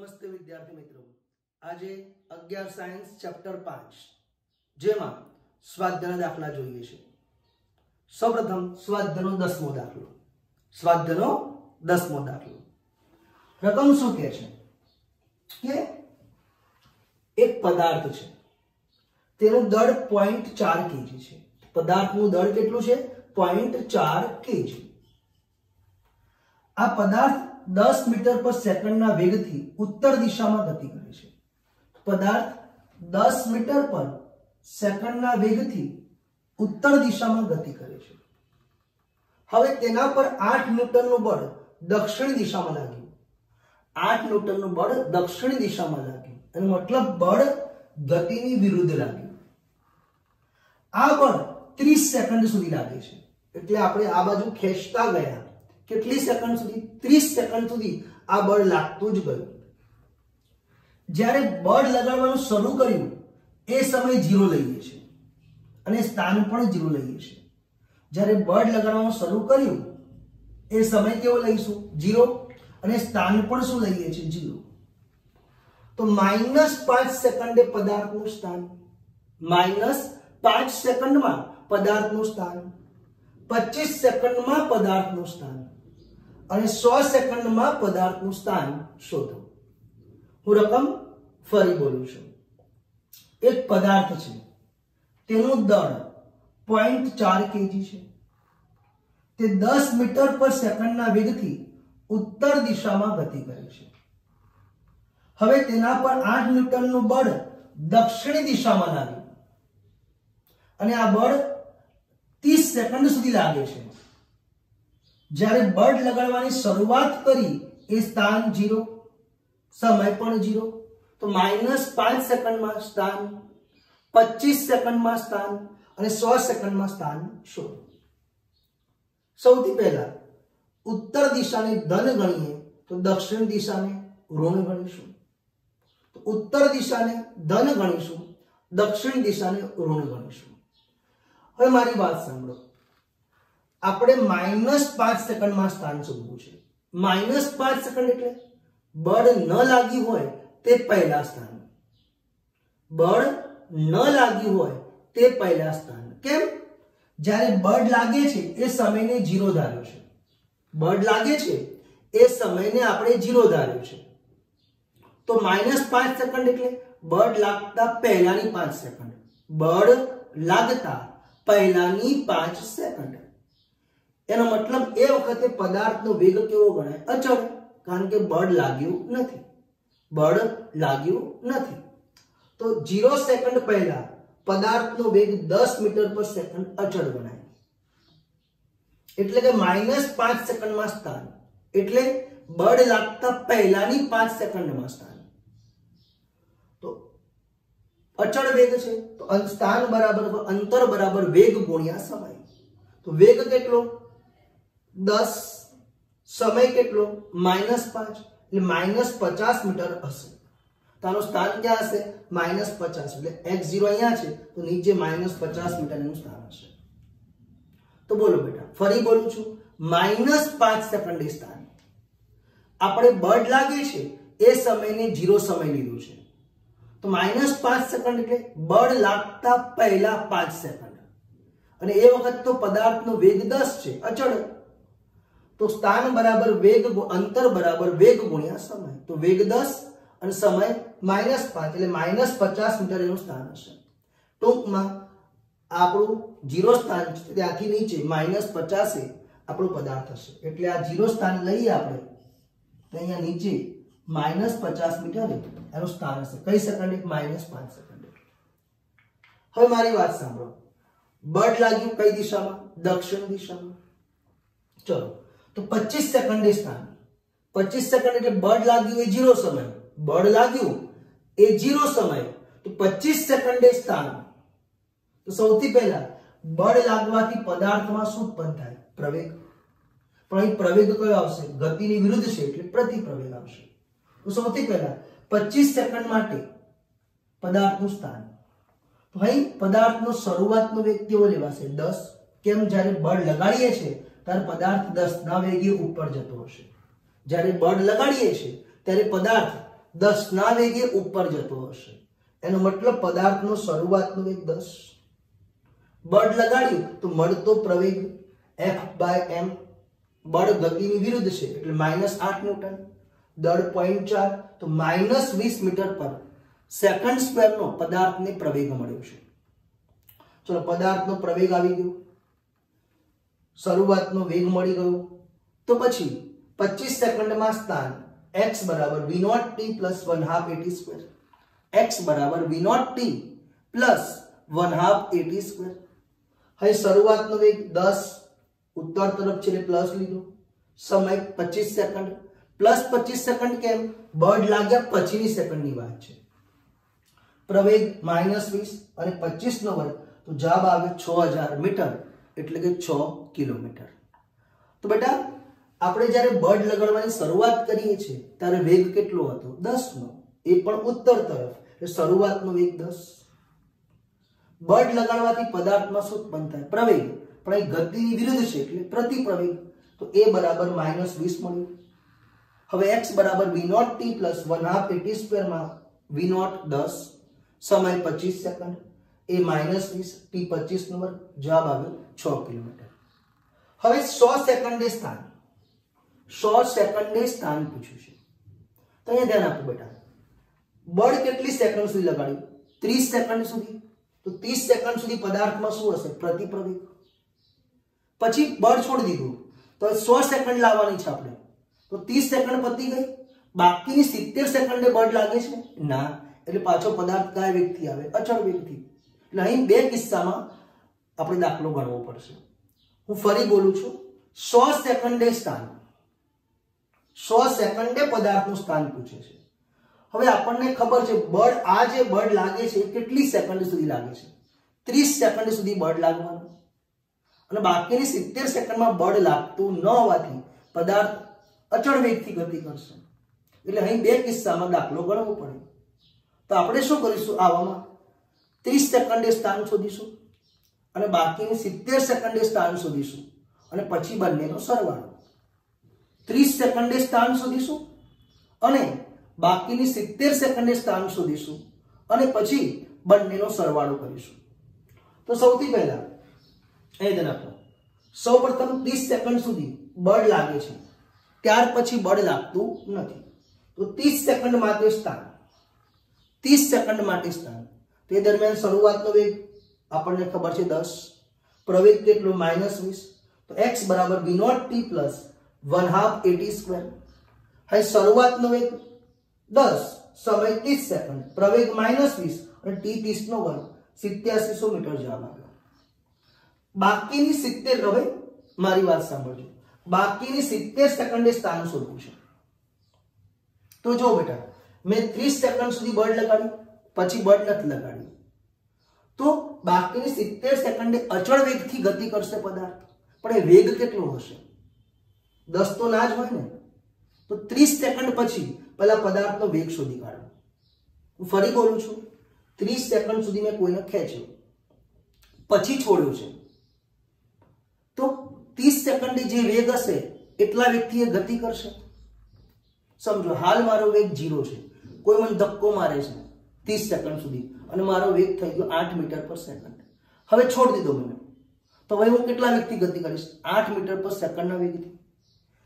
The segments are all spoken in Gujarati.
नमस्ते विद्यार्थी मित्रों, आज 11 साइंस चैप्टर 5 जेमा स्वाध्याय दाखला જોઈએ છે। સૌપ્રથમ સ્વાધ્યાયનો 10મો દાખલો। સ્વાધ્યાયનો 10મો દાખલો રકમ શું કહે છે કે એક પદાર્થ છે, તેનું દળ 0.4 kg છે। પદાર્થનું દળ કેટલું છે? 0.4 kg। આ પદાર્થ 10 मीटर पर सेकंड ना वेग थी उत्तर दिशा में गति करे छे। पदार्थ 10 मीटर पर सेकंड ना वेग थी उत्तर दिशा में गति करे छे। हवे तेना पर 8 न्यूटन नु बळ दक्षिण दिशा में लाग्યું। 8 न्यूटन नु बळ दक्षिण दिशा में लाग्યું एनो मतलब बळ गतिनी विरुद्ध लाग्યું। आ बळ 30 सेकंड सुधी लागे छे, એટલે આપણે આ બાજુ ખેંચતા ગયા કેટલી સેકન્ડ સુધી? 30 સેકન્ડ સુધી આ બળ લાગતું જ ગયું। જ્યારે બળ લગાડવાનું શરૂ કર્યું એ સમય 0 લઈએ છે અને સ્થાન પણ 0 લઈએ છે। જ્યારે બળ લગાડવાનું શરૂ કર્યું એ સમય કેવો લઈશું? 0 અને સ્થાન પણ શું લઈએ છે? 0। તો -5 સેકન્ડે પદાર્થનું સ્થાન, -5 સેકન્ડમાં પદાર્થનું સ્થાન, 25 સેકન્ડમાં પદાર્થનું સ્થાન અને 100 સેકન્ડમાં પદાર્થનું સ્થાન શોધો। હું રકમ ફરી બોલું છું। એક પદાર્થ છે, તેનું દળ 0.4 kg છે। તે 10 મીટર પર સેકન્ડના વેગથી ઉત્તર દિશામાં ગતિ કરે છે। હવે તેના પર 8 ન્યૂટનનું બળ દક્ષિણ દિશામાં લાગ્યું અને આ બળ 30 સેકન્ડ સુધી લાગે છે। જ્યારે બળ લગાડવાની શરૂઆત કરી એ સ્થાન 0, સમય પણ 0। તો -5 સેકન્ડમાં સ્થાન, 25 સેકન્ડમાં સ્થાન અને 100 સેકન્ડમાં સ્થાન શોધો। સૌથી પહેલા ઉત્તર દિશાને ધન ગણીએ તો દક્ષિણ દિશાને ઋણ ગણીશું। તો ઉત્તર દિશાને ધન ગણીશું, દક્ષિણ દિશાને ઋણ ગણીશું। હવે મારી વાત સાંભળો, આપણે -5 સેકન્ડમાં સ્થાન શોધવું છે। -5 સેકન્ડ એટલે બળ ન લાગ્યું હોય તે પહેલા સ્થાન, બળ ન લાગ્યું હોય તે પહેલા સ્થાન। કેમ? જ્યારે બળ લાગે છે એ સમયને 0 ધાર્યો છે, બળ લાગે છે એ સમયને આપણે 0 ધાર્યો છે। તો -5 સેકન્ડ એટલે બળ લાગતા પહેલાની 5 સેકન્ડ, બળ લાગતા પહેલાની 5 સેકન્ડ। એનો મતલબ એ વખતે પદાર્થનો વેગ કેવો ગણાય? અચળ, કારણ કે બળ લાગ્યું નથી, બળ લાગ્યું નથી। તો 0 સેકન્ડ પહેલા પદાર્થનો વેગ 10 મીટર પર સેકન્ડ અચળ ગણાય। એટલે કે -5 સેકન્ડમાં સ્થાન એટલે બળ લાગતા પહેલાની 5 સેકન્ડમાં સ્થાન। તો અચળ વેગ છે તો સ્થાન બરાબર અંતર બરાબર વેગ ગુણ્યા સમય। તો વેગ કેટલો? 10, समय કેટલો? -5 એટલે -50 મીટર હશે। તારું સ્થાન ક્યાં હશે? -50 એટલે x0 અહીંયા છે તો નીચે -50 મીટરનું સ્થાન હશે। તો બોલો બેટા, ફરી બોલું છું, -5 સેકન્ડે સ્થાન, આપણે બળ લાગે છે એ સમયને 0 સમય લીધું છે। તો -5 સેકન્ડ એટલે બળ લાગતા પહેલા 5 સેકન્ડ અને એ વખત તો પદાર્થનો વેગ 10 છે, અચળ। तो स्थान बराबर वेग, अंतर बराबर वेग गुण્યા समय। तो वेग 10 અને समय -5 એટલે -50 મીટર એનું સ્થાન હશે। ટૂંકમાં આપણું 0 સ્થાન છે ત્યાંથી નીચે -50 એ આપણો પદાર્થ હશે। એટલે આ 0 સ્થાન લઈએ આપણે તો અહીંયા નીચે -50 મીટર એનું સ્થાન હશે। કઈ સેકન્ડે? -5 સેકન્ડે। હવે મારી વાત સાંભળો, બળ લાગ્યું કઈ દિશામાં? દક્ષિણ દિશામાં। ચલો, तो 25 સેકન્ડે સ્થાન, 25 સેકન્ડ એટલે બળ લાગ્યું એ 0 સમય, બળ લાગ્યું એ 0 સમય। તો 25 સેકન્ડે સ્થાન। તો સૌથી પહેલા બળ લાગવાથી પદાર્થમાં શું ઉત્પન્ન થાય? પ્રવેગ। પણ અહીં પ્રવેગ કયો આવશે? ગતિની વિરુદ્ધ છે એટલે પ્રતિપ્રવેગ આવશે। તો સૌથી પહેલા 25 સેકન્ડ માટે પદાર્થનું સ્થાન। તો અહીં પદાર્થનો શરૂઆતનો વેગ કેવો લેવાશે? 10। કેમ? જ્યારે બળ લગાડીએ છીએ ત્યારે પદાર્થ 10 ના વેગે ઉપર જતો હશે। જ્યારે બળ લગાડીએ છીએ ત્યારે પદાર્થ 10 ના વેગે ઉપર જતો હશે, એનો મતલબ પદાર્થનો શરૂઆતનો વેગ 10. બળ લગાડ્યું તો મળતો પ્રવેગ F/m, બળ ગતિની વિરુદ્ધ છે એટલે -8 ન્યૂટન. દળ 0.4 તો -20 મીટર પર સેકન્ડ સ્ક્વેરનો પદાર્થને પ્રવેગ મળ્યો છે. ચલો, પદાર્થનો પ્રવેગ આવી ગયો, શરૂઆતનો વેગ મળી ગયો. તો પછી 25 સેકન્ડમાં સ્થાન x બરાબર v0t plus 1/2 at square, x બરાબર v0t પ્લસ 1/2 at સ્ક્વેર. હવે શરૂઆતનો વેગ 10, ઉત્તર તરફ છે એટલે પ્લસ લીધો, સમય 25 સેકન્ડ. પ્લસ 25 સેકન્ડ કેમ? બળ લાગ્યા પછીની સેકન્ડની વાત છે. પ્રવેગ -20 અને 25 નો વર્ગ તો જવાબ આવે 6000 મીટર એટલે કે 6 કિલોમીટર. તો બેટા આપણે જ્યારે બળ લગાડવાની શરૂઆત કરીએ છીએ ત્યારે વેગ કેટલો હતો? 10 નો, એ પણ ઉત્તર તરફ, એટલે શરૂઆતનો વેગ 10. બળ લગાડવાથી પદાર્થમાં શું ઉત્પન્ન થાય? પ્રવેગ, પણ એ ગતિની વિરુદ્ધ છે એટલે પ્રતિપ્રવેગ, તો એ બરાબર -20 મળ્યું. હવે x બરાબર v0t પ્લસ 1/2 at સ્ક્વેર માં v0 10, સમય 25 સેકન્ડ, એ -20, t 25 નો વર્ગ, જવાબ આવ્યો 6 કિલોમીટર. હવે 100 સેકન્ડે સ્થાન, 100 સેકન્ડે સ્થાન પૂછ્યું છે. તો અહીંયા ધ્યાન આપો બેટા, બળ કેટલી સેકન્ડ સુધી લગાડ્યું? 30 સેકન્ડ સુધી. તો 30 સેકન્ડ સુધી પદાર્થમાં શું હશે? પ્રતિપ્રવેગ. પછી બળ છોડી દીધું તો 100 સેકન્ડ લાવવાની છે આપણે, તો 30 સેકન્ડ પતી ગઈ, બાકીની 70 સેકન્ડે બળ લાગે છે? ના, એટલે પાછો પદાર્થ કયા વેગથી આવે? અચળ વેગથી. એટલે અહીં બે કિસ્સામાં આપણે દાખલો ગણવો પડશે. હું ફરી બોલું છું, 100 સેકન્ડે સ્થાન, 100 સેકન્ડે પદાર્થનું સ્થાન પૂછે છે. હવે આપણને ખબર છે બળ, આ જે બળ લાગે છે કેટલી સેકન્ડ સુધી લાગે છે? 30 સેકન્ડ સુધી બળ લાગવાનું, અને બાકીની 70 સેકન્ડમાં બળ લાગતું ન હોવાથી પદાર્થ અચળ વેગથી ગતિ કરશે. એટલે અહીં બે કિસ્સામાં દાખલો ગણવો પડે. તો આપણે શું કરીશું? આવામાં 30 સેકન્ડે સ્થાન શોધીશું અને બાકીની 70 સેકન્ડે સ્થાન શોધીશું અને પછી બંનેનો સરવાળો. 30 સેકન્ડે સ્થાન શોધીશું અને બાકીની 70 સેકન્ડે સ્થાન શોધીશું અને પછી બંનેનો સરવાળો કરીશું. તો સૌથી પહેલા એ ધ્યાન આપો, સૌપ્રથમ 30 સેકન્ડ સુધી બળ લાગે છે, ત્યાર પછી બળ લાગતું નથી. તો 30 સેકન્ડ માટે સ્થાન, 30 સેકન્ડ માટે સ્થાન, તે દરમિયાન શરૂઆતનો વેગ આપણને ખબર છે 10, પ્રવેગ કેટલો? -20, તો x બરાબર v0t પ્લસ 1/2 at સ્ક્વેર. હવે શરૂઆતનો વેગ 10, સમય 30 સેકન્ડ, પ્રવેગ -20 અને t 30 નો વર્ગ, 8700 મીટર જવાબ આવ્યો. બાકીની 70, હવે મારી વાત સાંભળજો, બાકીની 70 સેકન્ડે સ્થાન શોધવું છે. તો જો બેટા, મેં 30 સેકન્ડ સુધી બળ લગાડ્યું, પછી બળ નથી લગાડ્યું, તો બાકીની 70 સેકન્ડે અચળ વેગથી ગતિ કરશે પદાર્થ, પણ એ વેગ કેટલો હશે? 10 તો ના જ હોય ને. તો 30 સેકન્ડ પછી પહેલા પદાર્થનો વેગ શોધી કાઢો. હું ફરી બોલું છું, 30 સેકન્ડ સુધી મેં કોઈને ખેંચ્યો, પછી છોડ્યો છે, તો 30 સેકન્ડે જે વેગ હશે એટલા વેગથી એ ગતિ કરશે. સમજો, હાલ મારો વેગ 0 છે, કોઈ મને ધક્કો મારે છે 30 સેકન્ડ સુધી અને મારો વેગ થઈ ગયો 8 મીટર પર સેકન્ડ. હવે છોડ દીધો મને, તો હવે હું કેટલા વેગથી ગતિ કરીશ? 8 મીટર પર સેકન્ડના વેગથી.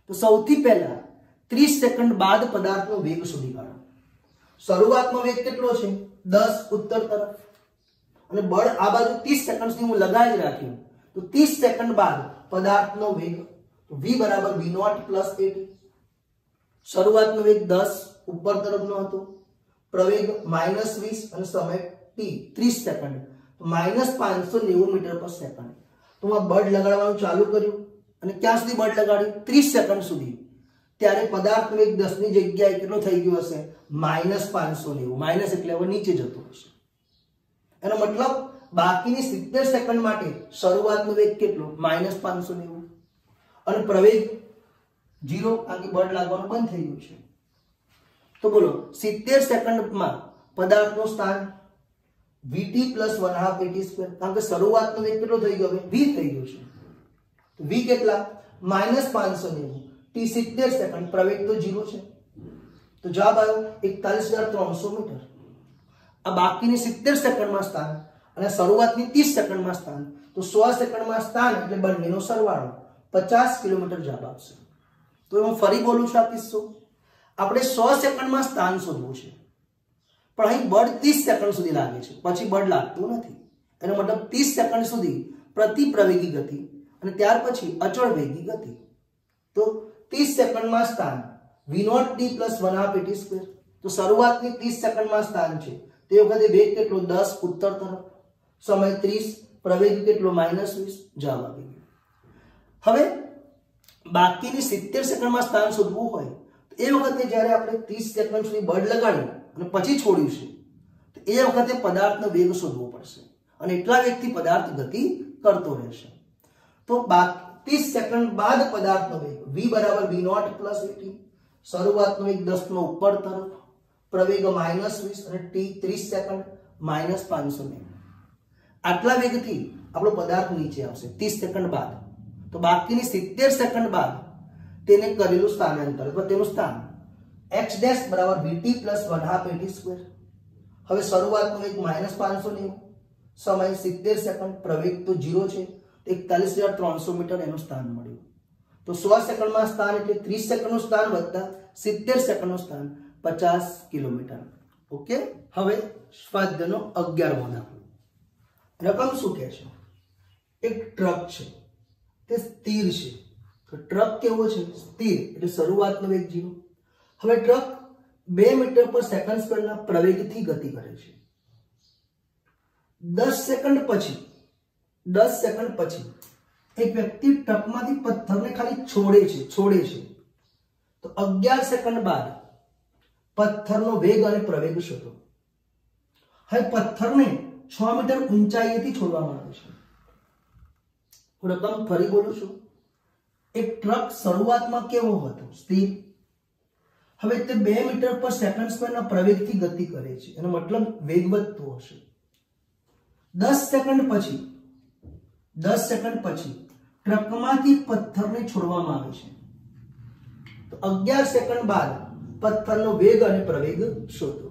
તો સૌથી પહેલા 30 સેકન્ડ બાદ પદાર્થનો વેગ શોધી કાઢો. શરૂઆતનો વેગ કેટલો છે? 10 ઉત્તર તરફ, અને બળ આ બાજુ 30 સેકન્ડ સુધી હું લગાવી રાખ્યું, તો 30 સેકન્ડ બાદ પદાર્થનો વેગ v બરાબર v0 પ્લસ 8. શરૂઆતનો વેગ 10 ઉપર તરફનો હતો, પ્રવેગ -20 અને સમય t 30 સેકન્ડ, તો -590 મીટર પર સેકન્ડ. તો હું બળ લગાડવાનું ચાલુ કર્યું અને ક્યાં સુધી બળ લગાડ્યું? 30 સેકન્ડ સુધી. ત્યારે પદાર્થ વેગ 10 ની જગ્યાએ કેટલો થઈ ગયો હશે? -590. માઇનસ એટલે હવે નીચે જતો હશે. એનો મતલબ બાકીની 70 સેકન્ડ માટે શરૂઆતનો વેગ કેટલો? -590, અને પ્રવેગ 0, કારણ કે બળ લાગવાનું બંધ થઈ ગયું છે. તો બોલો, 70 સેકન્ડમાં પદાર્થનું સ્થાન vt પ્લસ 1/2 at સ્ક્વેર, કારણ કે શરૂઆતનો વેગ કેટલો થઈ ગયો? v થઈ ગયો છે. તો v કેટલા? -590, t 70 સેકન્ડ, પ્રવેગ તો 0 છે, તો तो जवाब आयो 41,300 मीटर। आ बाकीनी 70 सेकंड में स्थान અને શરૂઆતની 30 સેકન્ડમાં સ્થાન, તો 100 સેકન્ડમાં સ્થાન એટલે બંનેનો સરવાળો 50 કિલોમીટર જવાબ આવશે। તો હું ફરી બોલું છું આ કિસ્સો, આપણે 100 સેકન્ડમાં સ્થાન શોધવું છે, પણ અહીં બળ 30 સેકન્ડ સુધી લાગે છે, પછી બળ લાગતું નથી। એનો મતલબ 30 સેકન્ડ સુધી પ્રતિ પ્રવેગી ગતિ અને ત્યાર પછી અચળ વેગી ગતિ। તો 30 સેકન્ડમાં સ્થાન v0t + 1/2 at²। તો શરૂઆતની 30 સેકન્ડમાં સ્થાન છે, તે વખતે વેગ કેટલો 10 ઉત્તર તરફ, समय 30, प्रवेग કેટલો -20, જવાબ આવી ગયો। હવે બાકીની 70 સેકન્ડમાં સ્થાન શોધવું હોય તો એ વખતે જ્યારે આપણે 30 સેકન્ડ સુધી બળ લગાડ્યું અને પછી છોડ્યું છે, તો એ વખતે પદાર્થનો વેગ શોધવો પડશે અને એટલા વેગથી પદાર્થ ગતિ કરતો રહેશે। તો 30 સેકન્ડ બાદ પદાર્થનો વેગ v = v0 + at, શરૂઆતનો વેગ 10 નો ઉપર તરફ, પ્રવેગ -20 અને t 30 સેકન્ડ -500 મીટર। આટલા વેગથી આપણો પદાર્થ નીચે આવશે 30 સેકન્ડ બાદ। તો બાકીની 70 સેકન્ડ બાદ તેને કરેલું સ્થાનાંતર અથવા તેનું સ્થાન x' = vt + 1/2 at²। હવે શરૂઆતનો વેગ -590, સમય 70 સેકન્ડ, પ્રવેગ તો 0 છે, 41,300 મીટર એનું સ્થાન મળ્યું। તો 100 સેકન્ડમાં સ્થાન એટલે 30 સેકન્ડનું સ્થાન વત્તા 70 સેકન્ડનું સ્થાન 50 કિલોમીટર। ઓકે, હવે સ્વાધ્યાયનો 11મો દાખલો। રકમ શું કહે છે? એક ટ્રક છે, તે સ્થિર છે। તો ટ્રક કેવો છે? સ્થિર, એટલે શરૂઆતનો વેગ 0। હવે ટ્રક 2 મીટર પર સેકન્ડ ના પ્રવેગથી ગતિ કરે છે। 10 સેકન્ડ પછી એક વ્યક્તિ ટ્રકમાંથી પથ્થરને ખાલી છોડે છે। તો 11 સેકન્ડ બાદ પથ્થરનો વેગ અને પ્રવેગ શોધો। હવે પથ્થરને 6 મીટર ઊંચાઈએથી છોડવામાં આવે છે। હું રકમ ફરી બોલું છું, એક ટ્રક શરૂઆતમાં કેવો હતો? સ્થિર। હવે તે 2 મીટર પર સેકન્ડ ના પ્રવેગથી ગતિ કરે છે, એનો મતલબ વેગ વધતો હશે। 10 સેકન્ડ પછી ટ્રકમાંથી પથ્થરને છોડવામાં આવે છે। તો 11 સેકન્ડ બાદ પથ્થરનો વેગ અને પ્રવેગ શોધો।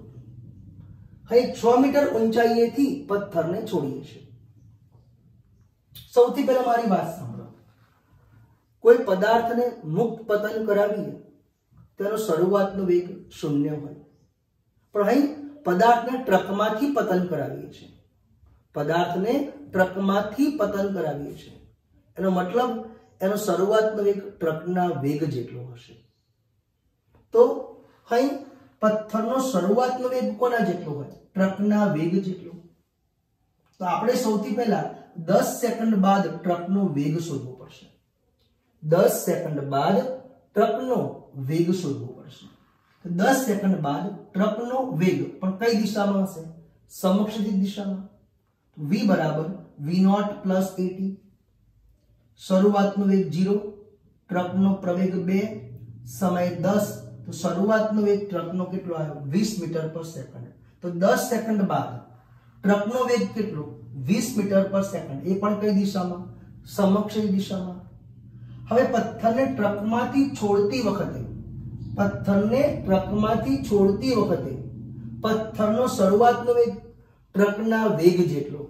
અહીં 6 મીટર ઊંચાઈએથી પથ્થરને છોડીએ છીએ। સૌથી પહેલા મારી વાત સાંભળો, કોઈ પદાર્થને મુક્ત પતન કરાવીએ તેનો શરૂઆતનો વેગ 0 હોય, પણ અહીં પદાર્થને ટ્રકમાંથી પતન કરાવીએ છીએ। એનો મતલબ એનો શરૂઆતનો વેગ ટ્રકના વેગ જેટલો હશે। તો અહીં પથ્થરનો શરૂઆતનો વેગ કોના જેટલો હોય? ટ્રકના વેગ જેટલો। તો આપણે સૌથી પહેલા 10 સેકન્ડ બાદ ટ્રકનો વેગ શોધવો પડશે। 10 સેકન્ડ બાદ ટ્રકનો વેગ શોધવો પડશે। તો 10 સેકન્ડ બાદ ટ્રકનો વેગ પણ કઈ દિશામાં હશે? સમક્ષ દિશામાં। v = v0 + at, શરૂઆતનો વેગ 0, ટ્રકનો પ્રવેગ 2, સમય 10। તો શરૂઆતનો વેગ ટ્રકનો કેટલો આવ્યો? 20 મીટર પર સેકન્ડ। તો 10 સેકન્ડ બાદ ટ્રકનો વેગ કેટલો? 20 મીટર પર સેકન્ડ, એ પણ કઈ દિશામાં? સમક્ષ દિશામાં। હવે પથ્થરને ટ્રકમાંથી છોડતી વખતે પથ્થરનો શરૂઆતનો વેગ ટ્રકના વેગ જેટલો,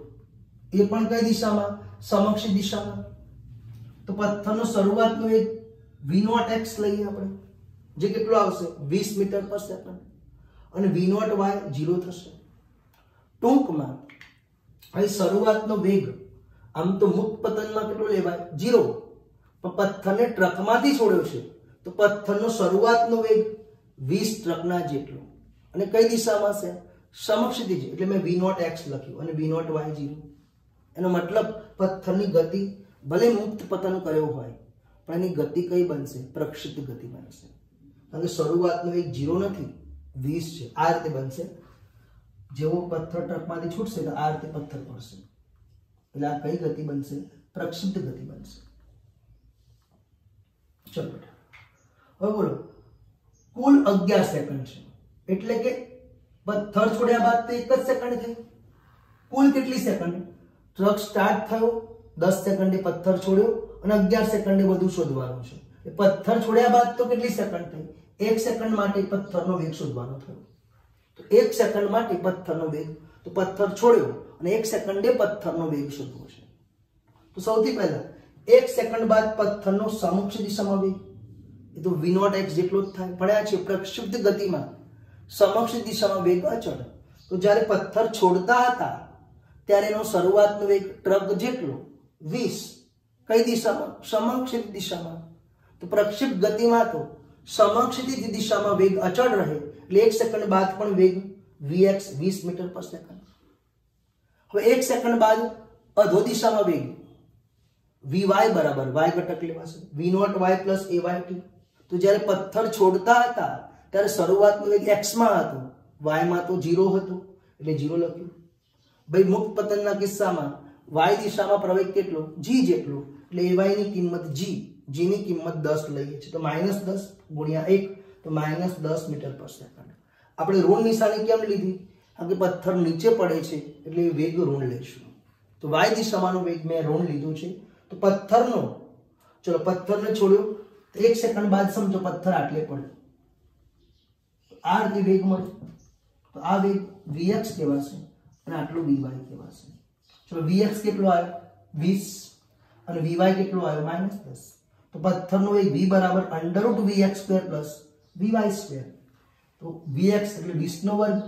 એ પણ કઈ દિશામાં? સમક્ષ દિશામાં। તો પથ્થરનો શરૂઆતનો વેગ v0x લઈએ આપણે, જે કેટલો આવશે? 20 મીટર પર સેકન્ડ, અને v0y 0 થશે। ટૂંકમાં અહીં શરૂઆતનો વેગ આમ તો મુક્ત પતનમાં કેટલો લેવાય? 0, પણ પથ્થરને ટ્રકમાંથી છોડ્યો છે તો પથ્થરનો શરૂઆતનો વેગ 20 ટ્રકના જેટલો, અને કઈ દિશામાં છે? સમક્ષ દિશા, એટલે મેં v0x લખ્યું અને v0y 0। એનો મતલબ પથ્થરની ગતિ ભલે મુક્ત પતન કર્યો હોય પણ એની ગતિ કઈ બનશે? પ્રક્ષિપ્ત ગતિ બનશે, કારણ કે શરૂઆતનો વેગ 0 નથી, 20 છે। આ રીતે બનશે, જેવો પથ્થર ટ્રકમાંથી છૂટશે તો આ રીતે પથ્થર પડશે, એટલે આ કઈ ગતિ બનશે? પ્રક્ષિપ્ત ગતિ બનશે। ચલો બેટા, હવે બોલો, કુલ 11 સેકન્ડ છે, એટલે કે પથ્થર છોડ્યા બાદ તો 1 જ સેકન્ડ થઈ। કુલ કેટલી સેકન્ડ? ટ્રક સ્ટાર્ટ થયો, 10 સેકન્ડે પથ્થર છોડ્યો અને 11 સેકન્ડે બધું શોધવાનું છે। પથ્થર છોડ્યા બાદ તો કેટલી સેકન્ડ થઈ? 1 સેકન્ડ માટે પથ્થરનો વેગ શોધવાનો થયો. તો 1 સેકન્ડ માટે પથ્થરનો વેગ, તો પથ્થર છોડ્યો અને 1 સેકન્ડે પથ્થરનો વેગ શોધવો છે. તો સૌથી પહેલા 1 સેકન્ડ બાદ પથ્થરનો સમક્ષ દિશામાં વેગ, એ તો v0x જેટલો જ થાય. ભણ્યા છે પ્રક્ષુબ્ધ ગતિમાં સમક્ષ દિશામાં વેગ અચળ. તો જ્યારે પથ્થર છોડતા હતા ત્યારે એનો શરૂઆતનો વેગ ટ્રક જેટલો 20, કઈ દિશામાં? સમક્ષ દિશામાં. તો પ્રક્ષિપ્ત ગતિમાં તો સમક્ષ દિશામાં વેગ અચળ રહે, એટલે 1 સેકન્ડ બાદ પણ વેગ vx 20 મીટર પર સેકન્ડ. હવે 1 સેકન્ડ બાદ અધો દિશામાં વેગ vy બરાબર y ઘટક લેવાશે, v0y પ્લસ ayt. તો જ્યારે પથ્થર છોડતા હતા ત્યારે શરૂઆતનો વેગ x માં હતો, y માં તો 0 હતો એટલે 0 લખ્યું. ભાઈ મુક્ત પતનના કિસ્સામાં y દિશામાં પ્રવેગ કેટલો? g જેટલો, એટલે ay ની કિંમત g ની કિંમત 10 લઈએ છીએ. તો -10 ગુણ્યા 1, તો -10 મીટર પર સેકન્ડ. આપણે ઋણ નિશાની કેમ લીધી? કારણ કે પથ્થર નીચે પડે છે એટલે વેગ ઋણ લઈશું. તો y દિશામાંનો વેગ મેં ઋણ લીધું છે. તો પથ્થરનો, ચલો પથ્થરને છોડ્યો તો 1 સેકન્ડ બાદ સમજો પથ્થર આટલે પડ્યો, આ રીતે વેગ મળે. તો આ વેગ vx કહેવાશે અને આટલું vy કહેવાશે. ચલો vx કેટલો આવ્યો? 20 અને vy કેટલો આવ્યો? -10. તો પથ્થરનો વેગ v બરાબર √vx² + vy². તો vx એટલે 20 નો વર્ગ,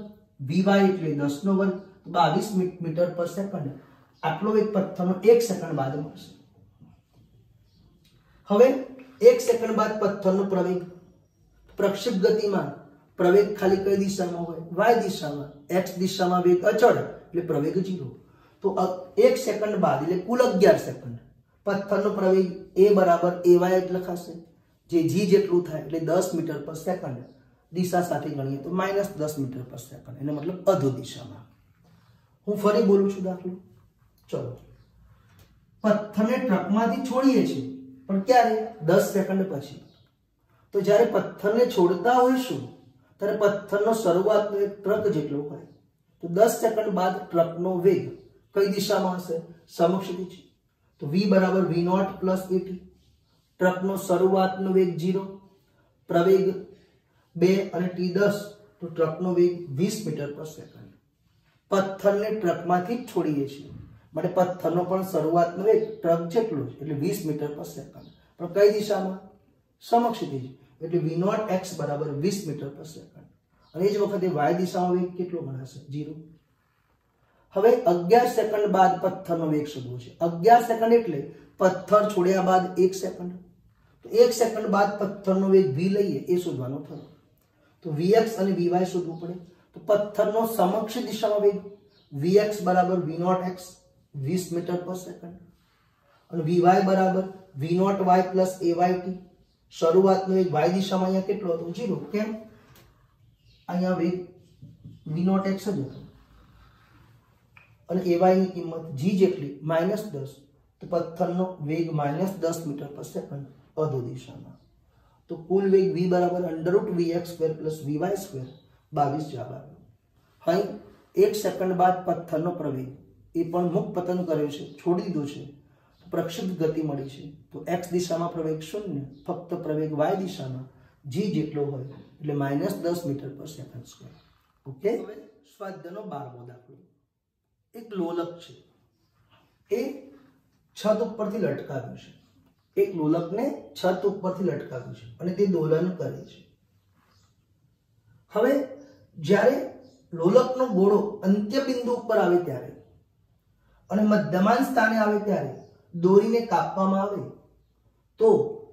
vy એટલે 10 નો વર્ગ, તો 22 મીટર પર સેકન્ડ. આટલો વેગ પથ્થરનો 1 સેકન્ડ બાદ મળશે. હવે 1 સેકન્ડ બાદ પથ્થરનો પ્રવેગ, પ્રક્ષિપ્ત ગતિમાં પ્રવેગ ખાલી કઈ દિશામાં હોય? y દિશામાં. x દિશામાં વેગ અચળ એટલે પ્રવેગ 0. તો 1 સેકન્ડ બાદ એટલે કુલ 11 સેકન્ડ પથ્થરનો પ્રવેગ a બરાબર ay જ લખાશે, જે g જેટલું થાય એટલે 10 મીટર પર સેકન્ડ. દિશા સાથે ગણીએ તો -10 મીટર પર સેકન્ડ, એનો મતલબ અધો દિશામાં. હું ફરી બોલું છું દાખલો. ચલો પથ્થરને ટ્રકમાંથી છોડીએ છીએ, પણ ક્યારે? 10 સેકન્ડ પછી. તો જ્યારે પથ્થરને છોડતા હોઈશું ત્યારે પથ્થરનો શરૂઆતનો એક ટ્રક જેટલો હોય. તો 10 સેકન્ડ બાદ ટ્રકનો વેગ કઈ દિશામાં હશે? સમક્ષ દિશા. તો v બરાબર v0 પ્લસ at. ટ્રકનો શરૂઆતનો વેગ 0, પ્રવેગ 2 અને t 10, તો ટ્રકનો વેગ 20 મીટર પર સેકન્ડ. પથ્થરને ટ્રકમાંથી જ છોડીએ છીએ માટે પથ્થરનો પણ શરૂઆતનો વેગ ટ્રક જેટલો જ એટલે 20 મીટર પર સેકન્ડ. પણ કઈ દિશામાં? સમક્ષ દિશા, એટલે v0x બરાબર 20 મીટર પર સેકન્ડ. અને એ જ વખતે y દિશામાં વેગ કેટલો ગણાશે? 0. હવે 11 સેકન્ડ બાદ પથ્થરનો વેગ શોધવો છે. 11 સેકન્ડ એટલે પથ્થર છોડ્યા બાદ 1 સેકન્ડ. તો 1 સેકન્ડ બાદ પથ્થરનો વેગ v લઈએ, એ શોધવાનો થયો. તો vx અને vy શોધવું પડે. તો પથ્થરનો સમક્ષ દિશામાં વેગ vx બરાબર v0x 20 મીટર પર સેકન્ડ અને vy બરાબર v0y પ્લસ ayt. શરૂઆતનો વેગ y દિશામાં અહીંયા કેટલો હતો? 0. કેમ? અહીંયા વેગ v0x જ હતો અને ay ની કિંમત g જેટલી -10. તો પથ્થરનો વેગ -10 મીટર પર સેકન્ડ અધો દિશામાં. તો કુલ વેગ v બરાબર √vx² + vy², 22 જવાબ આવ્યો. અહીં 1 સેકન્ડ બાદ પથ્થરનો પ્રવેગ એ પણ મુક્ત પતન કર્યો છે, છોડી દીધો છે, પ્રક્ષિપ્ત ગતિ મળી છે. તો x દિશામાં પ્રવેગ 0, ફક્ત પ્રવેગ y દિશામાં g જેટલો હોય એટલે -10 મીટર પર સેકન્ડ². ઓકે. હવે સ્વાધ્યાયનો 12મો દાખલો. એક લોલક છે, એ છત ઉપરથી લટકાવ્યું છે. એક લોલકને છત ઉપરથી લટકાવ્યું છે અને તે દોલન કરે છે. હવે જ્યારે લોલકનો ગોળો અંત્ય બિંદુ ઉપર આવે ત્યારે અને મધ્યમાન સ્થાને આવે ત્યારે દોરીને કાપવામાં આવે તો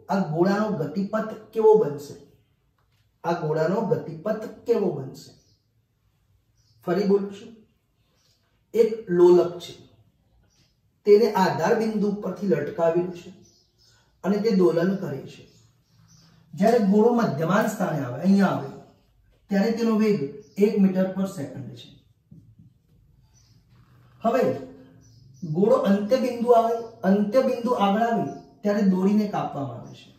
આ ગોળાનો ગતિપથ કેવો બનશે? આ ગોળાનો ગતિપથ કેવો બનશે? ફરી બોલું છું. એક લોલક છે, તેને આધાર બિંદુ પરથી લટકાવેલું છે અને તે દોલન કરે છે. જ્યારે ગોળો મધ્યમાન સ્થાને આવે, અહીંયા આવે, ત્યારે તેનો વેગ 1 મીટર પર સેકન્ડ છે. હવે ગોળો અંત્ય બિંદુ આવે, અંત્ય બિંદુ આગળ આવે ત્યારે દોરીને કાપવામાં આવે છે.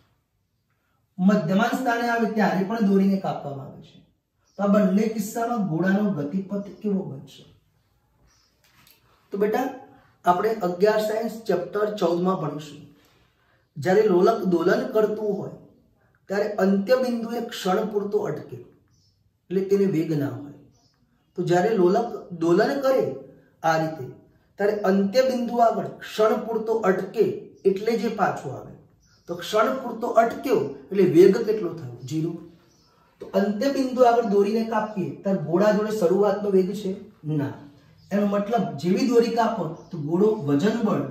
મધ્યમાન સ્થાને આવે ત્યારે પણ દોરીને કાપવામાં આવે છે. તો આ બંને કિસ્સામાં ગોળાનો ગતિપથ કેવો બનશે? તો બેટા આપણે 11 સાયન્સ ચેપ્ટર 14 માં ભણીશું. જ્યારે લોલક દોલન કરતું હોય ત્યારે અંત્ય બિંદુએ ક્ષણ પૂરતો અટકે એટલે તેને વેગ ના હોય। તો જ્યારે લોલક દોલન કરે આ રીતે ત્યારે અંત્ય બિંદુ આગળ ક્ષણ પૂરતો અટકે એટલે જે પાછો આવે। તો ક્ષણ પૂરતો અટક્યો એટલે વેગ કેટલો થયો? 0। તો અંત્ય બિંદુ આગળ દોરીને કાપીએ ત્યારે ઘોડા જોડે શરૂઆતનો વેગ છે ના। એનો મતલબ જેવી દોરી કાપો તો ઘોડો વજન બળ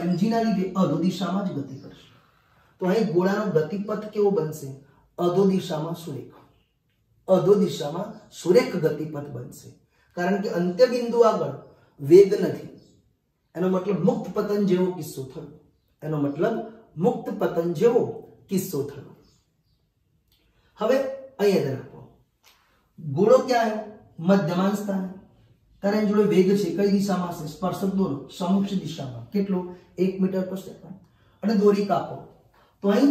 mg ના લીધે અધો દિશામાં જ ગતિ કરશે। તો અહીં ઘોડાનો ગતિપથ કેવો બનશે? અધો દિશામાં સુરેખ, અધો દિશામાં સુરેખ ગતિપથ બનશે, કારણ કે અંત્ય બિંદુ આગળ વેગ નથી। એનો મતલબ મુક્ત પતન જેવો કિસ્સો થયો, એનો મતલબ મુક્ત પતન જેવો કિસ્સો થયો। હવે અહીંયા ધ્યાન આપો, ઘોડો ક્યાં આવ્યો? મધ્યમાન સ્થાને, ત્યારે એની જોડે વેગ છે કઈ દિશામાં હશે? સ્પર્શક દોરો સમક્ષ દિશામાં, કેટલો? 1 મીટર પર સેકન્ડ, અને દોરી કાપો તો અહીં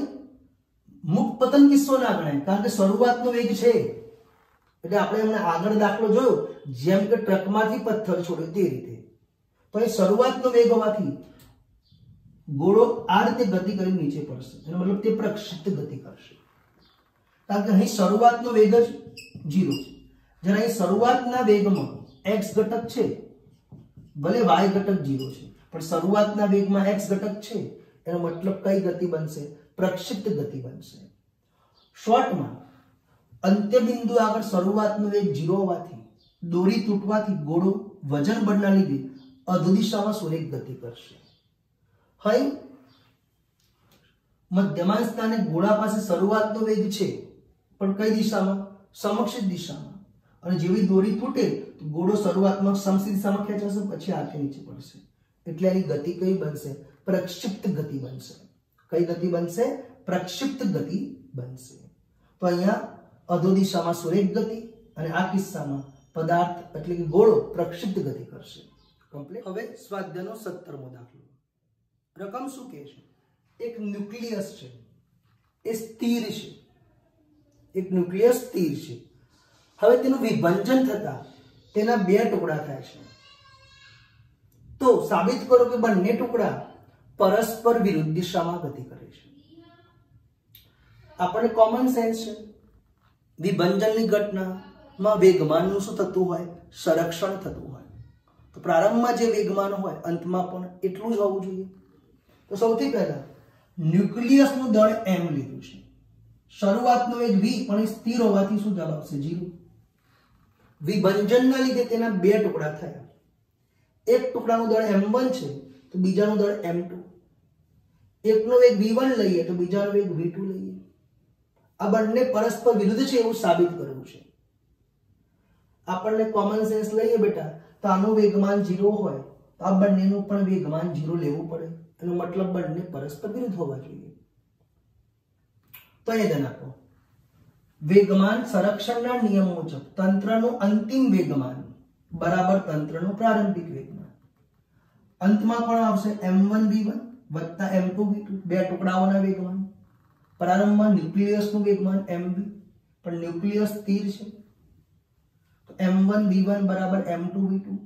મુક્ત પતન કિસ્સો ના ગણાય, કારણ કે શરૂઆતનો વેગ છે। એટલે આપણે એમને આગળ દાખલો જોયો જેમ કે ટ્રકમાંથી પથ્થર છોડ્યો તે રીતે, તો અહીં શરૂઆતનો વેગ હોવાથી ઘોડો આ રીતે ગતિ કરી નીચે પડશે, એનો મતલબ તે પ્રક્ષિપ્ત ગતિ કરશે, કારણ કે અહીં શરૂઆતનો વેગ જ 0 છે। જ્યારે અહીં શરૂઆતના વેગમાં x ઘટક છે, ભલે y ઘટક 0 છે પણ શરૂઆતના વેગમાં x ઘટક છે, એનો મતલબ કઈ ગતિ બનશે? પ્રક્ષિપ્ત ગતિ બનશે। શોર્ટમાં અંત્ય બિંદુ આગળ શરૂઆતનો વેગ 0 હોવાથી દોરી તૂટવાથી ઘોડો વજન બળના લીધે અધો દિશામાં સુરેખ ગતિ કરશે। અહીં મધ્યમાન સ્થાને ઘોડા પાસે શરૂઆતનો વેગ છે પણ કઈ દિશામાં? સમક્ષ દિશામાં, અને જેવી દોરી તૂટે તો ઘોડો શરૂઆતમાં સમક્ષ દિશામાં ખેંચાશે, પછી હાથે નીચે પડશે, એટલે એની ગતિ કઈ બનશે? પ્રક્ષિપ્ત ગતિ બનશે। કઈ ગતિ બનશે? પ્રક્ષિપ્ત ગતિ બનશે। તો અહીંયા અધો દિશામાં સુરેખ ગતિ, અને આ કિસ્સામાં પદાર્થ એટલે કે ઘોડો પ્રક્ષિપ્ત ગતિ કરશે। કમ્પ્લીટ। હવે સ્વાધ્યાયનો 17મો દાખલો, રકમ શું કહે છે? એક ન્યુક્લિયસ છે, એ સ્થિર છે, એક ન્યુક્લિયસ સ્થિર છે। હવે તેનું વિભાજન થતા તેના 2 ટુકડા થાય છે, તો સાબિત કરો કે બંને ટુકડા પરસ્પર વિરુદ્ધ દિશામાં ગતિ કરે છે। આપણને કોમન સેન્સ છે, વિભંજનની ઘટનામાં વેગમાનનું શું થતું હોય? સંરક્ષણ થતું હોય। તો પ્રારંભમાં જે વેગમાન હોય અંતમાં પણ એટલું જ હોવું જોઈએ। તો સૌથી પહેલા ન્યુક્લિયસનું દળ m લીધું છે, શરૂઆતનો વેગ v પણ સ્થિર હોવાથી શું જવાબ આવશે? 0। વિભંજનના લીધે તેના 2 ટુકડા થયા, એક ટુકડાનું દળ m1 છે તો બીજાનું દળ m2, એકનો વેગ v1 લઈએ તો બીજાનો વેગ v2 લઈએ। આ બંને પરસ્પર વિરુદ્ધ છે એવું સાબિત કરવું છે। આપણને કોમન સેન્સ લઈએ બેટા, તો આનું વેગમાન 0 હોય તો આ બંનેનું પણ વેગમાન 0 લેવું પડે, એનો મતલબ બંને પરસ્પર વિરુદ્ધ હોવા જોઈએ। તો અહીંયા ધ્યાન આપો, વેગમાન સંરક્ષણના નિયમ મુજબ તંત્રનું અંતિમ વેગમાન બરાબર તંત્રનું પ્રારંભિક વેગમાન, અંતમાં પણ આવશે m1 v1 વત્તા m2 v2, 2 ટુકડાઓના વેગમાન। પ્રારંભમાં ન્યુક્લિયસનું વેગમાન mv, પણ ન્યુક્લિયસ સ્થિર છે તો m1 v1 બરાબર m2 v2,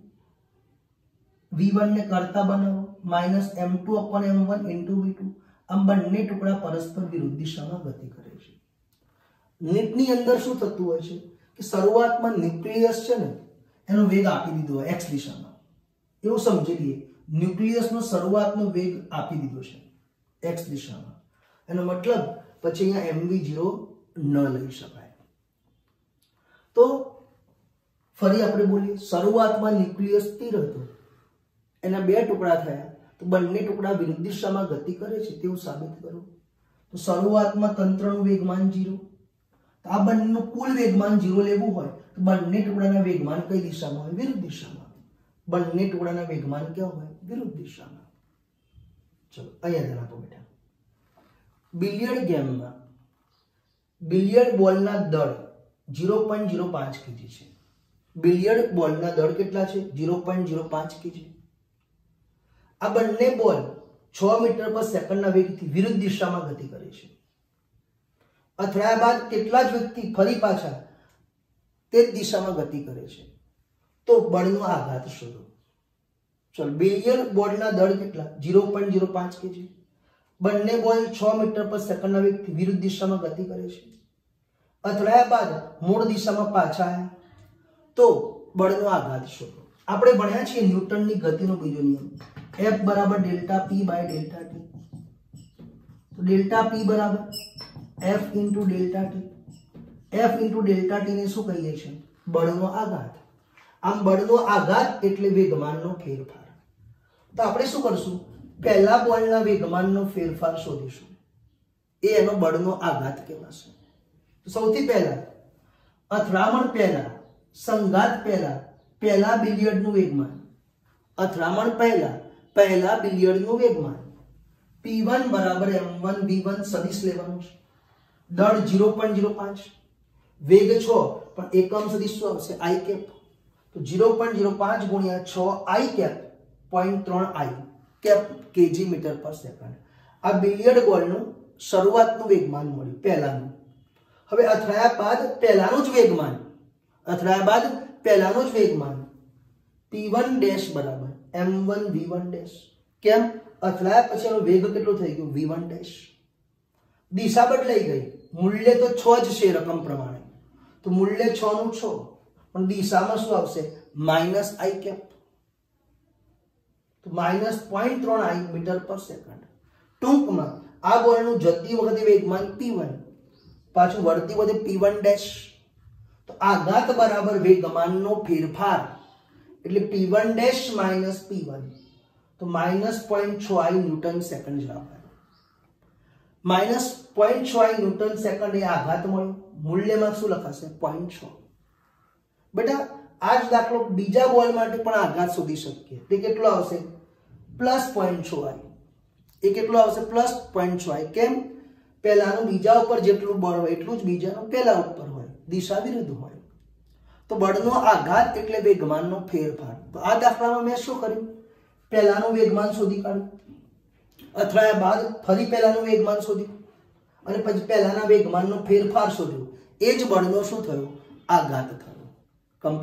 v1 ને કરતા બનાવો -m2 m1 v2। આમ બંને ટુકડા પરસ્પર વિરુદ્ધ દિશામાં ગતિ કરે છે। નીટની અંદર શું થતું હોય છે કે શરૂઆતમાં ન્યુક્લિયસ છે ને એનો વેગ આપી દીધો હોય x દિશામાં, એવું સમજી લઈએ, ન્યુક્લિયસનો શરૂઆતનો વેગ આપી દીધો છે x દિશામાં, એનો મતલબ પછી અહીંયા mv0 ન લઈ શકાય। તો ફરી આપણે બોલીએ, શરૂઆતમાં ન્યુક્લિયસ સ્થિર હતો, એના 2 ટુકડા થયા તો બંને ટુકડા વિરુદ્ધ દિશામાં ગતિ કરે છે તેવું સાબિત કરો। તો શરૂઆતમાં તંત્રનું વેગમાન 0, તો આ બંનેનું કુલ વેગમાન 0 લેવું હોય તો બંને ટુકડાના વેગમાન કઈ દિશામાં હોય? વિરુદ્ધ દિશામાં। બંને ટુકડાના વેગમાન ક્યાં હોય? વિરુદ્ધ દિશામાં। ચલો અહીંયા ધ્યાન આપો બેટા, બિલિયર્ડ ગેમમાં બિલિયર્ડ બોલના દળ 0.05 kg છે। બિલિયર્ડ બોલના દળ કેટલા છે? 0.05 kg। આ બંને બોલ 6 મીટર પર સેકન્ડના વેગથી વિરુદ્ધ દિશામાં ગતિ કરે છે। અથડાયા બાદ કેટલા જ વ્યક્તિ ફરી પાછા તે જ દિશામાં ગતિ કરે છે, તો બળનો આઘાત શોધો। ચલો, બિલિયર્ડ બોલના દળ કેટલા? 0.05 kg। બંને બોલ 6 મીટર પર સેકન્ડના વેગથી વિરુદ્ધ દિશામાં ગતિ કરે છે. અથડાયા બાદ મૂળ દિશામાં પાછા આવ્યા તો બળનો આઘાત શોધો. આપણે ભણ્યા છીએ ન્યૂટનની ગતિનો બીજો નિયમ, F બરાબર delta P by delta T. તો ડેલ્ટા P બરાબર F into delta T. F into delta T ને શું કહીએ છીએ? બળનો આઘાત. આમ બળનો આઘાત એટલે વેગમાનનો ફેરફાર. તો આપણે શું કરશું? પહેલા બોલના વેગમાનનો ફેરફાર શોધીશું. એ એનો બળનો આઘાત કહેવાશે. તો સૌથી પહેલા અથડામણ પહેલા, સંઘાત પહેલા, પહેલા બિલિયર્ડનું વેગમાન. અથડામણ પહેલા પહેલા બિલિયર્ડનું વેગમાન P1 બરાબર m1 v1 સદિશ લેવાનું છે. દળ 0.05, વેગ 6 પણ એકમ સદિશ શું આવશે? I cap. તો 0.05 ગુણ્યા 6 I cap 0.3 I cap kg metre per second. આ બિલિયર્ડ બોલનું શરૂઆતનું વેગમાન મળ્યું પહેલાનું. હવે અથડાયા બાદ પહેલાનું જ વેગમાન, અથડાયા બાદ પહેલાનું જ વેગમાન P1 ડેશ બરાબર m1 v1 ડેશ. કેમ? અથડાયા પછી એનો વેગ કેટલો થઈ ગયો? v1 dash. દિશા બદલાઈ ગઈ. મૂલ્ય તો 6 જ છે રકમ પ્રમાણે, તો મૂલ્ય 6 નું 6, પણ દિશામાં શું આવશે? Minus I cap. તો minus 0.3 I metre per second. ટૂંકમાં આ બોલનું જતી વખતે વેગમાન P1, પાછું વળતી વખતે P1 ડેશ. તો આઘાત બરાબર વેગમાનનો ફેરફાર એટલે P1 ડેશ માઇનસ P1. તો માઇનસ 0.6 I ન્યૂટન સેકન્ડ જવાબ આવ્યો. માઇનસ 0.6 I ન્યૂટન સેકન્ડ એ આઘાત મળ્યો. મૂલ્યમાં શું લખાશે? 0.6. બેટા આ જ દાખલો બીજા બોલ માટે પણ આઘાત શોધી શકીએ. તે કેટલો આવશે? Plus 0.6 I. એ કેટલો આવશે? Plus 0.6 I. કેમ? પહેલાનું બીજા ઉપર જેટલું બળ હોય એટલું જ બીજાનું પહેલા ઉપર હોય, દિશા વિરુદ્ધ હોય. તો બળનો આઘાત એટલે વેગમાનનો ફેરફાર. તો આ દાખલામાં મેં શું કર્યું? પહેલાનું વેગમાન શોધી કાઢ્યું, અથડાયા બાદ ફરી પહેલાનું વેગમાન શોધ્યું અને પછી પહેલાના વેગમાનનો ફેરફાર શોધ્યો. એ જ બળનો શું થયો? આઘાત થયો. કમ્પ્લીટ.